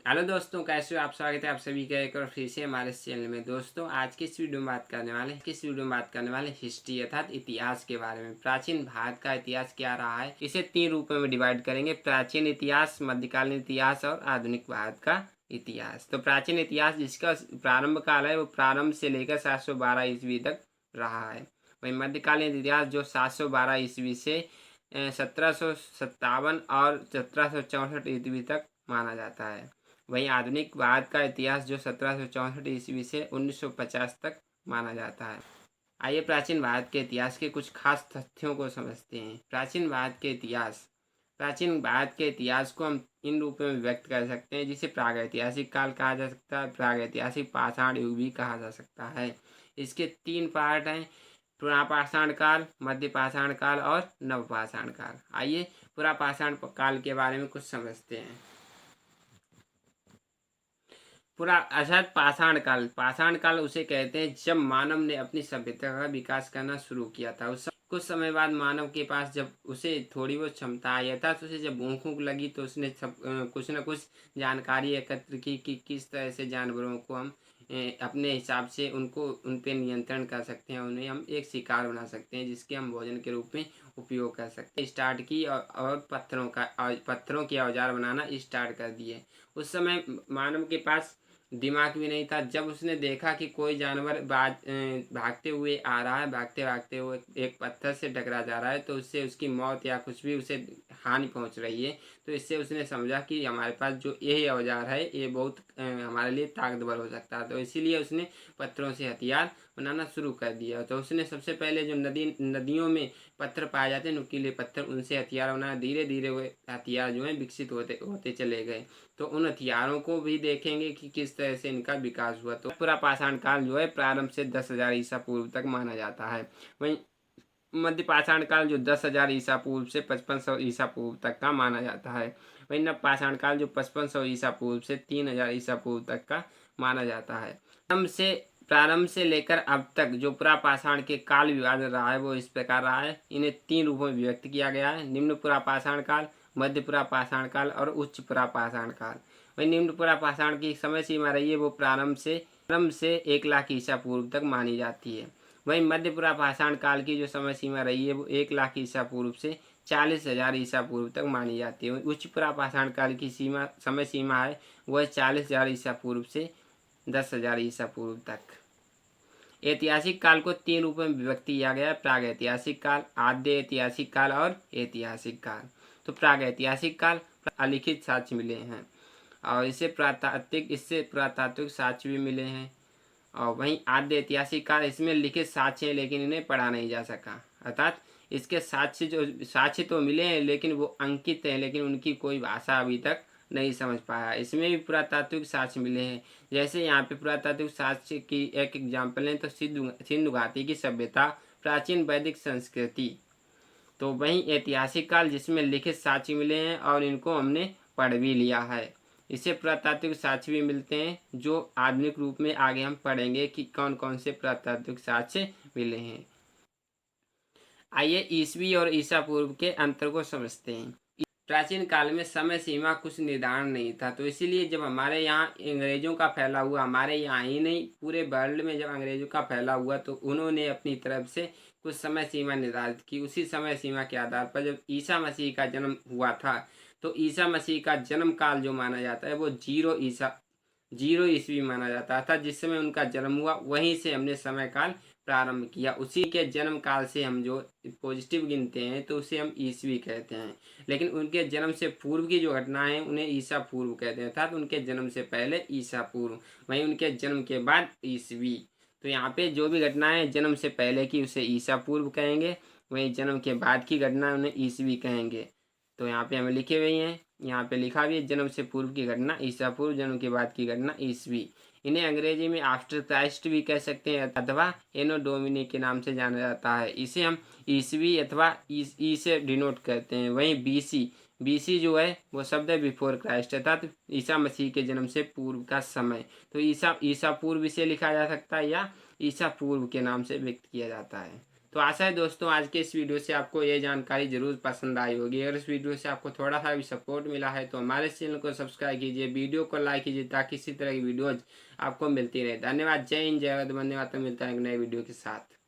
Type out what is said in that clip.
Hello दोस्तों, कैसे हो आप। स्वागत है आप सभी का एक और फिर से हमारे चैनल में। दोस्तों, आज की इस वीडियो में बात करने वाले हिस्ट्री अर्थात इतिहास के बारे में। प्राचीन भारत का इतिहास क्या रहा है, इसे 3 रूपों में डिवाइड करेंगे: प्राचीन इतिहास, मध्यकालीन इतिहास और आधुनिक भारत का इतिहास। तो प्राचीन इतिहास जिसका प्रारंभ काल है वो प्रारंभ से लेकर 712 ईस्वी तक रहा है। वहीं मध्यकालीन इतिहास जो 712 ईस्वी से 1757 और 1764 ईस्वी तक माना जाता है। वहीं आधुनिक भारत का इतिहास जो 1764 ईस्वी से 1950 तक माना जाता है। आइए प्राचीन भारत के इतिहास के कुछ खास तथ्यों को समझते हैं। प्राचीन भारत के इतिहास को हम इन रूपों में व्यक्त कर सकते हैं, जिसे प्रागैतिहासिक काल कहा जा सकता है, प्रागैतिहासिक पाषाण युग भी कहा जा सकता है। इसके 3 पार्ट हैं: पुरापाषाण काल, मध्य पाषाण काल और नवपाषाण काल। आइए पुरापाषाण काल के बारे में कुछ समझते हैं। अर्थात पाषाण काल उसे कहते हैं जब मानव ने अपनी सभ्यता का विकास करना शुरू किया था। कुछ समय बाद मानव के पास जब उसे थोड़ी बहुत क्षमता आई अर्थात उसे जब भूख लगी तो उसने कुछ न कुछ जानकारी एकत्र की कि किस तरह से जानवरों को हम अपने हिसाब से उन पे नियंत्रण कर सकते हैं, उन्हें हम एक शिकार बना सकते हैं जिसके हम भोजन के रूप में उपयोग कर सकते हैं। स्टार्ट की और पत्थरों के औजार बनाना स्टार्ट कर दिए। उस समय मानव के पास दिमाग भी नहीं था। जब उसने देखा कि कोई जानवर भागते हुए आ रहा है, भागते हुए एक पत्थर से टकरा जा रहा है, तो उससे उसकी मौत या कुछ भी उसे हानि पहुंच रही है, तो इससे उसने समझा कि हमारे पास जो यही औजार है ये बहुत हमारे लिए ताकतवर हो सकता है। तो इसीलिए उसने पत्थरों से हथियार बनाना शुरू कर दिया। तो उसने सबसे पहले जो नदियों में पत्थर पाए जाते हैं, नुकीले पत्थर, उनसे हथियार बनाया। धीरे धीरे वो हथियार जो है विकसित होते होते चले गए। तो उन हथियारों को भी देखेंगे कि किस तरह से इनका विकास हुआ। तो पूरा पाषाण काल जो है प्रारंभ से 10,000 ईसा पूर्व तक माना जाता है। वहीं मध्य पाषाण काल जो 10,000 ईसा पूर्व से 5500 ईसा पूर्व तक का माना जाता है। वहीं नव पाषाण काल जो 5500 ईसा पूर्व से 3000 ईसा पूर्व तक का माना जाता है। प्रारंभ से लेकर अब तक जो पुरापाषाण के काल विभाजन रहा है वो इस प्रकार रहा है। इन्हें 3 रूपों में व्यक्त किया गया है: निम्न पुरापाषाण काल, मध्य पुरापाषाण काल और उच्च पुरापाषाण काल। वहीं निम्न पुरापाषाण की समय सीमा रही है वो प्रारंभ से 1,00,000 ईसा पूर्व तक मानी जाती है। वहीं मध्य पुरापाषाण काल की जो समय सीमा रही है वो 1,00,000 ईसा पूर्व से 40,000 ईसा पूर्व तक मानी जाती है। उच्च पुरापाषाण काल की समय सीमा है वह 40,000 ईसा पूर्व से 10,000 ईसा पूर्व तक। ऐतिहासिक काल को 3 रूपों में विभक्त किया गया है: प्रागैतिहासिक काल, आद्य ऐतिहासिक काल और ऐतिहासिक काल। तो प्रागैतिहासिक काल अलिखित साक्ष्य मिले हैं और इससे पुरातात्विक साक्ष्य भी मिले हैं। और वहीं आद्य ऐतिहासिक काल, इसमें लिखित साक्ष्य है लेकिन इन्हें पढ़ा नहीं जा सका। अर्थात इसके साक्ष्य तो मिले हैं लेकिन वो अंकित हैं, लेकिन उनकी कोई भाषा अभी तक नहीं समझ पाया। इसमें भी पुरातात्विक साक्ष्य मिले हैं। जैसे यहाँ पे पुरातात्विक साक्ष्य की एक एग्जाम्पल है तो सिंधु घाटी की सभ्यता, प्राचीन वैदिक संस्कृति। तो वहीं ऐतिहासिक काल जिसमें लिखित साक्ष्य मिले हैं और इनको हमने पढ़ भी लिया है। इससे पुरातात्विक साक्ष्य भी मिलते हैं जो आधुनिक रूप में आगे हम पढ़ेंगे कि कौन कौन से पुरातात्विक साक्ष्य मिले हैं। आइए ईसवी और ईसा पूर्व के अंतर को समझते हैं। प्राचीन काल में समय सीमा कुछ निर्धारण नहीं था, तो इसीलिए जब हमारे यहाँ अंग्रेजों का फैला हुआ, हमारे यहाँ ही नहीं पूरे वर्ल्ड में जब अंग्रेजों का फैला हुआ, तो उन्होंने अपनी तरफ से कुछ समय सीमा निर्धारित की। उसी समय सीमा के आधार पर जब ईसा मसीह का जन्म हुआ था, तो ईसा मसीह का जन्म काल जो माना जाता है वो 0 ईस्वी माना जाता था। जिस समय उनका जन्म हुआ वहीं से हमने समय काल प्रारंभ किया। उसी के जन्म काल से हम जो पॉजिटिव गिनते हैं तो उसे हम ईस्वी कहते हैं, लेकिन उनके जन्म से पूर्व की जो घटनाएं हैं उन्हें ईसा पूर्व कहते हैं, अर्थात उनके जन्म से पहले ईसा पूर्व, वहीं उनके जन्म के बाद ईस्वी। तो यहाँ पे जो भी घटनाएं जन्म से पहले की उसे ईसा पूर्व कहेंगे, वहीं जन्म के बाद की घटना उन्हें ईस्वी कहेंगे। तो यहाँ पे हमें लिखे हुए हैं, यहाँ पे लिखा भी है जन्म से पूर्व की घटना ईसा पूर्व, जन्म के बाद की घटना ईस्वी। इन्हें अंग्रेजी में आफ्टर क्राइस्ट भी कह सकते हैं अथवा एनो डोमिनी के नाम से जाना जाता है। इसे हम ईस्वी अथवा ई से डिनोट करते हैं। वहीं बीसी जो है वो शब्द है बिफोर क्राइस्ट, अर्थात ईसा मसीह के जन्म से पूर्व का समय। तो ईसा पूर्व इसे लिखा जा सकता है या ईसा पूर्व के नाम से व्यक्त किया जाता है। तो आशा है दोस्तों आज के इस वीडियो से आपको ये जानकारी ज़रूर पसंद आई होगी। अगर इस वीडियो से आपको थोड़ा सा भी सपोर्ट मिला है तो हमारे चैनल को सब्सक्राइब कीजिए, वीडियो को लाइक कीजिए ताकि इसी तरह की वीडियोज़ आपको मिलती रहे। धन्यवाद। जय हिंद, जय भारत, वंदे मातरम। मिलता है एक नए वीडियो के साथ।